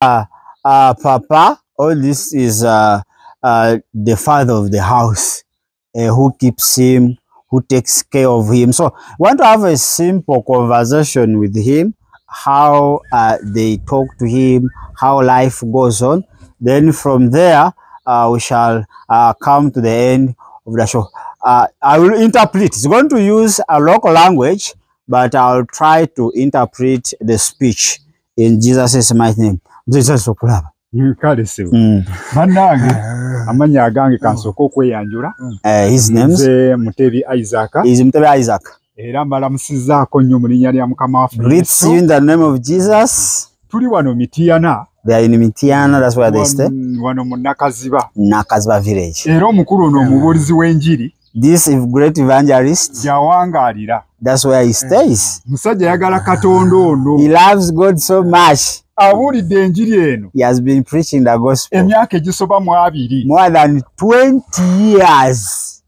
Papa, all this is the father of the house, who keeps him, who takes care of him. So want to have a simple conversation with him, how they talk to him, how life goes on. Then from there, we shall come to the end of the show. I will interpret. It's going to use a local language, but I'll try to interpret the speech in Jesus' mighty name. Jesus okulaba. Kalesibu. Manange amanya agange kansoko okweyanjula. His name's Mutebi Isaac. Is Mutebi Isaac. Era mbalamusizaako nnyo mu linnya lya Mukama waffe. Greets you in the name of Jesus. Tuli wano Mityana. They are in Mityana, that's where they stay. Wano mu Nakaziba. Nakaziba village. Era omukulu ono omubuulizi w'enjiri. This great evangelist, that's where he stays. He loves God so much. He has been preaching the gospel more than 20 years.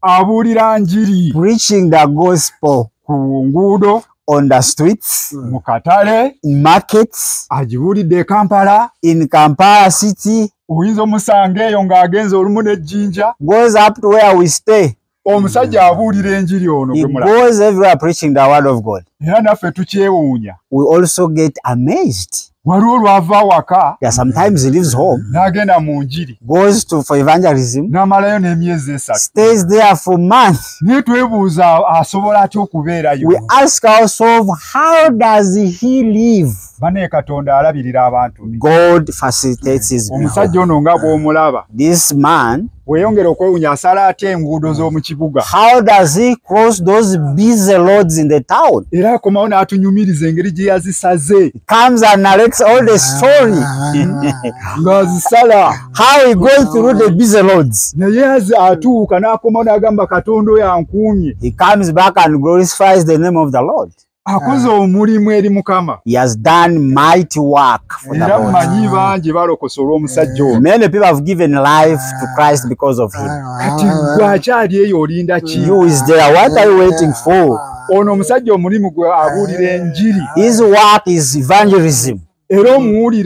Preaching the gospel on the streets, in markets, in Kampala city. Goes up to where we stay. He goes everywhere preaching the word of God. We also get amazed. Yeah, sometimes he leaves home, goes for evangelism, stays there for months. We ask ourselves, how does he live? God facilitates his people. This man, how does he cross those busy roads in the town? He comes and narrates all the story. How he goes through the busy roads. He comes back and glorifies the name of the Lord. He has done mighty work for the Lord. Many people have given life to Christ because of him. You is there. What are you waiting for? His work is evangelism. Every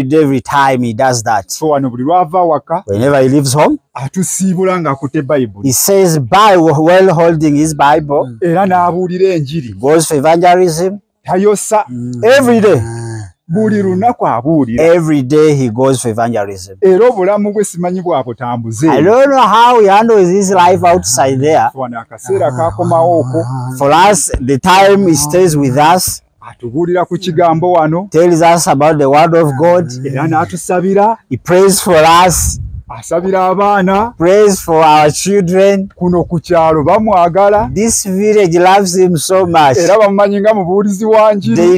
day, every time he does that. Whenever he leaves home, he says bye while holding his Bible. Goes for evangelism. Every day. Every day he goes for evangelism. I don't know how he handles his life outside there. For us, the time he stays with us, tells us about the word of God. He prays for us. Prays for our children. This village loves him so much. They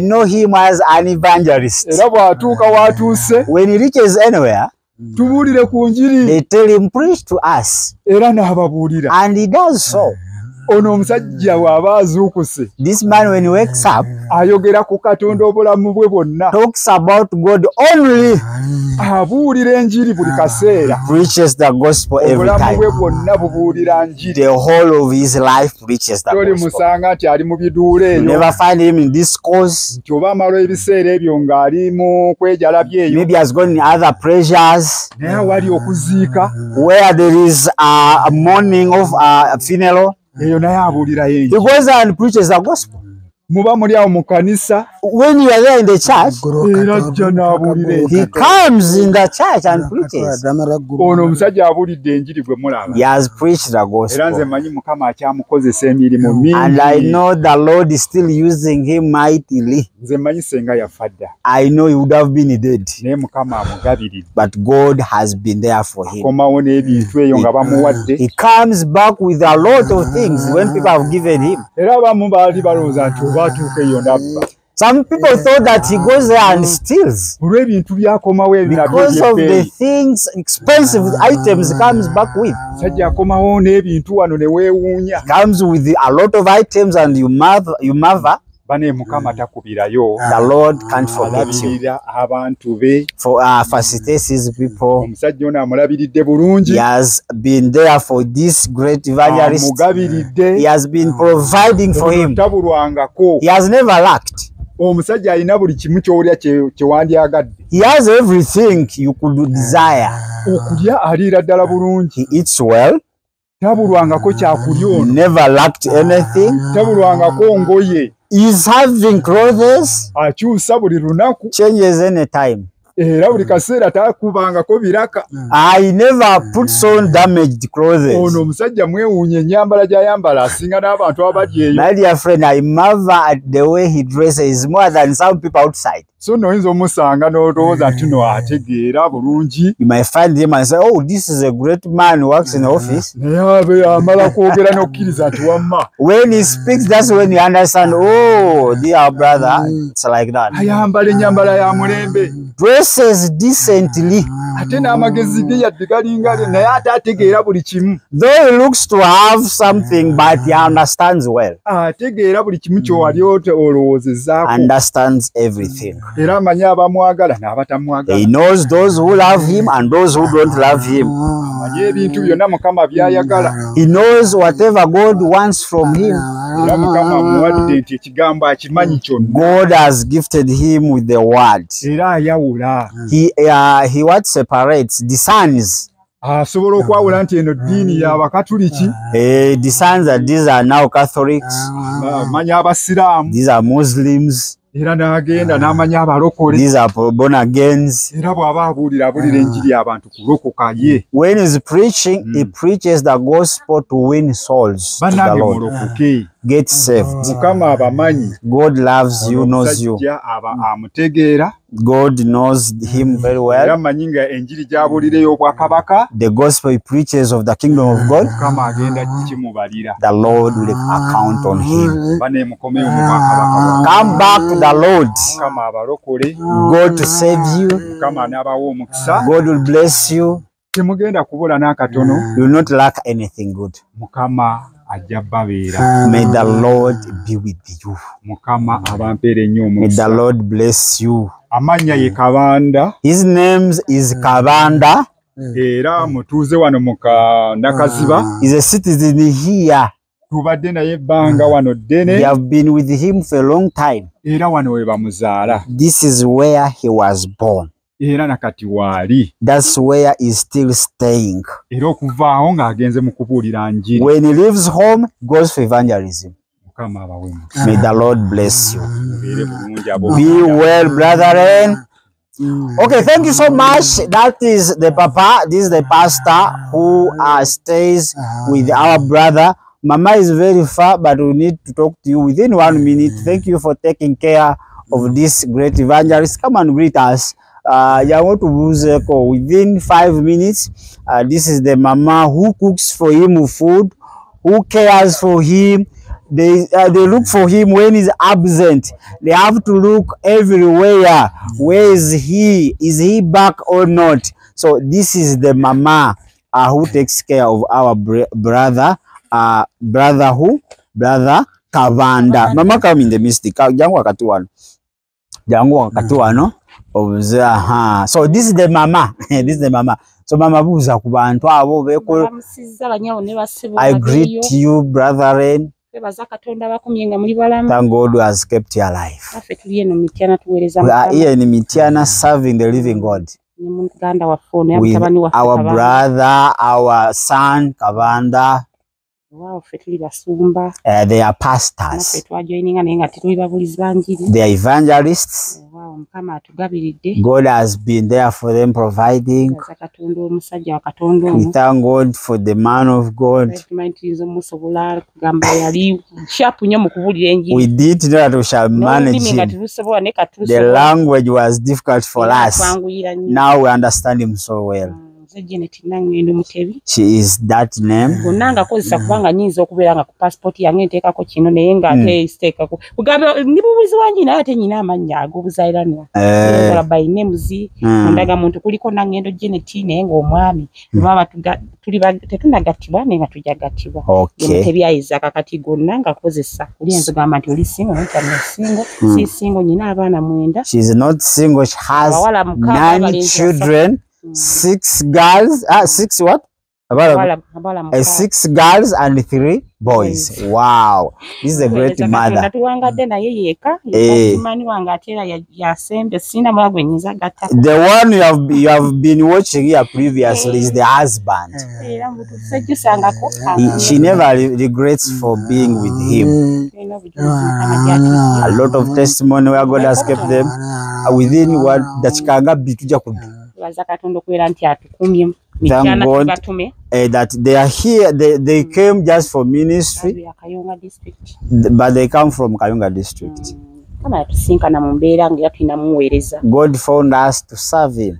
know him as an evangelist. When he reaches anywhere, they tell him, preach to us. And he does so. This man, when he wakes up, talks about God only. Preaches the gospel every time. The whole of his life preaches the gospel. You never find him in discourse. Maybe he has gone in other pressures, where there is a mourning of a funeral. He goes and preaches the gospel. When you are there in the church, he comes in the church and preaches. He has preached the gospel. And I know the Lord is still using him mightily. I know he would have been dead, but God has been there for him. He comes back with a lot of things when people have given him. Some people thought that he goes there and steals. Because of the things, expensive items comes back with. Comes with a lot of items and you marvel. The Lord can't forget you. For facilitates his people. He has been there for this great evangelist. He has been providing for him. He has never lacked. omusajja alina buli kimu ky'olya kye wandyagadde. He has everything you could desire. Okulya aliira ddala bulungi. He eats well. Tabulwangako kyakulya ono. Never lacked anything. Tabulwangako ngoye. He's having clothes. Akyusa buli lunaku. Changes any time. Era buli kaseera takubangako biraka. I never puts on damaged clothes. Ono omusajja mwewuunye ennyambala gy'ayambala asinga n'abantu abali eyo. My dear friend, I marvel at the way he dresses more than some people outside. So noyinza omusanga n'olowooza nti no ategeera bulungi. You might find him and say, oh, this is a great man who works in the office. Naye abe amala kwogera n'okkiriza nti wamma. When he speaks, that's when you understand, oh, dear brother, it's like that. Ayambala ennyambala ya mulembe. Dresses decently. Ate n'amagezi ge yadde galinga ge naye ate ategeera buli kimu. Though he looks to have something, but he understands well. Ategeera buli kimu ky'owali olowoozezaako. Understands everything. Era amanyi abamwagala n'abatamwagala. He knows those who love him and those who don't love him. Amanyi ebintu byonna Mukama by'ayagala. He knows whatever God wants from him. Era Mukama amuwadde nti ekigambo akimanyi kyonna. God has gifted him with the word. Era ayawula. He what separates, discerns. Asobola okwawula nti eno ddiini y'Abakatuliki. Discerns that these are now Catholics. Amanya Abasiraamu. These are Muslims. Era n'agenda n'amanya abalokole. These are born agains. Era bw'aba abuulira enjiri y'abantu kulokoka ye. When he's preaching, he preaches the gospel to win souls to the Lord. Get saved. Mukama abamanyi. God loves you, knows you. Amutegeera. God knows him very well. Era amanyi nga enjiri gy'abuulira ey'obwakabaka. The gospel he preaches of the kingdom of God. Mukama agenda kimubalira. The Lord will account on him. Baneemukomeyo mu bwakabaka. Come back to the Lord. Mukama abalokole. God to save you. Mukama anabawa omukisa. God will bless you. Temugenda kubula n'akatono. You will not lack anything good. Mukama ajja babeera. May the Lord be with you. Mukama abampeera ennyo May omukisa. the Lord bless you. Amannya ye Kabanda. His name is Kabanda. Era mutuuze wano mu Nakaziba. He's a citizen here. Tubadde naye ebbanga wano ddene. We have been with him for a long time. Era wano we bamuzaala. This is where he was born. Era nakati waali. That's where he's still staying. Era okuvaawo ng'agenze mu kubuulira njiri. When he leaves home, he goes for evangelism. Mukama abawe mu. May the Lord bless you. Mubeere bulungi abo. Be well, brethren. Okay, thank you so much. That is the papa. This is the pastor who stays with our brother. Mama is very far, but we need to talk to you within 1 minute. Thank you for taking care of this great evangelist. Come and greet us. Within 5 minutes. This is the mama who cooks for him food, who cares for him. They look for him when he's absent. They have to look everywhere. Where is he? Is he back or not? So this is the mama who takes care of our brother. Brother who? Brother Kabanda. Mama, come in the mystic. Jangu wakatuano. So this is the mama. This is the mama. So mama buza kubantu abo beko. I greet you, brethren. Thank God who has kept you alive. We are here in Mitiana serving the living God. With our brother, our son, Kabanda. They are pastors. They are evangelists. God has been there for them, providing. We thank God for the man of God. We did know that we shall manage him. The language was difficult for us. Now we understand him so well. She is that name. She's not single. She has 9 children. 6 girls, 6 what? 6 girls and 3 boys. Yes. Wow, this is a great mother. The one you have been watching here previously is the husband. She never regrets for being with him. A lot of testimony where God has kept them within what that Chikanga bituja kudu. Thank God that they are here. They came just for ministry, but they come from Kayunga district. God found us to serve him.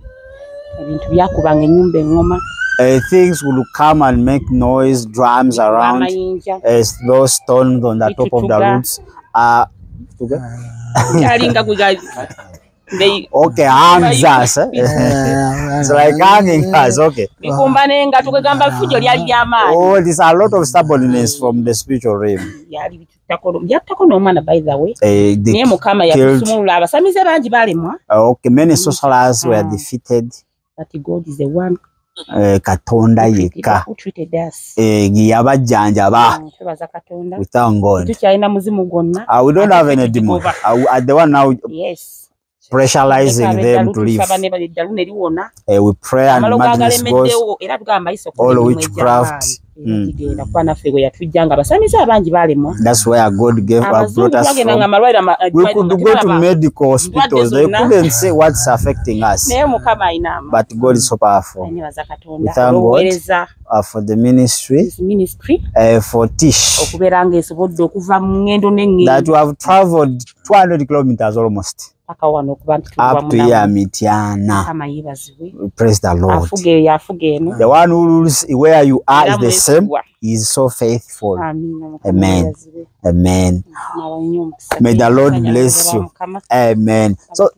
Things will come and make noise, drums around, those stones on the top of the roots. Okay, hangs us. It's like hanging us, okay. Oh, there's a lot of stubbornness from the spiritual realm. Okay, many sorcerers were defeated. But God is the one Katonda yeka yabajanjaba. We thank God. We don't have any demon. The one now, yes, pressurizing them to leave. We pray and madness goes. All witchcraft. That's where God brought us from. We could go to medical hospitals. They couldn't say what's affecting us. But God is so powerful. We thank God for the ministry, for Tish, that we have traveled 200 kilometers almost. Up to here, Mitiana. Praise the Lord. The one who rules where you are is the same. He is so faithful. Amen. Amen. May the Lord bless you. Amen. So,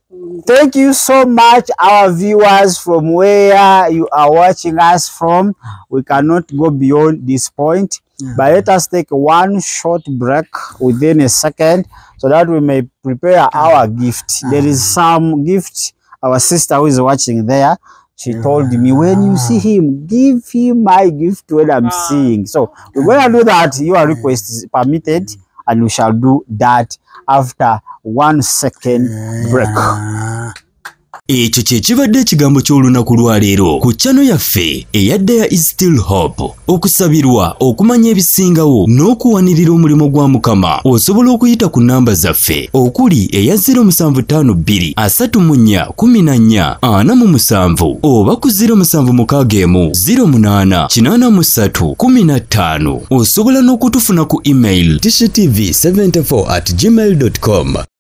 thank you so much, our viewers, from where you are watching us from. We cannot go beyond this point. But let us take one short break within a second so that we may prepare our gift. There is some gift our sister who is watching there. She told me, when you see him, give him my gift when I'm seeing. So we're going to do that. Your request is permitted, and we shall do that after 1 second break. Ekyo kye kibadde ekigambo ky'olunaku lwa leero ku channel yaffe eyadda is still hope. Okusabirwa, okumanya ebisingawo n'okuwanirira omulimo gwa Mukama. Osobola okuyita ku namba zaffe okuli eya 0752 34 14 47 oba ku 0761 08 83 15. Osobola n'okutufuna ku email tishtv74@gmail.com.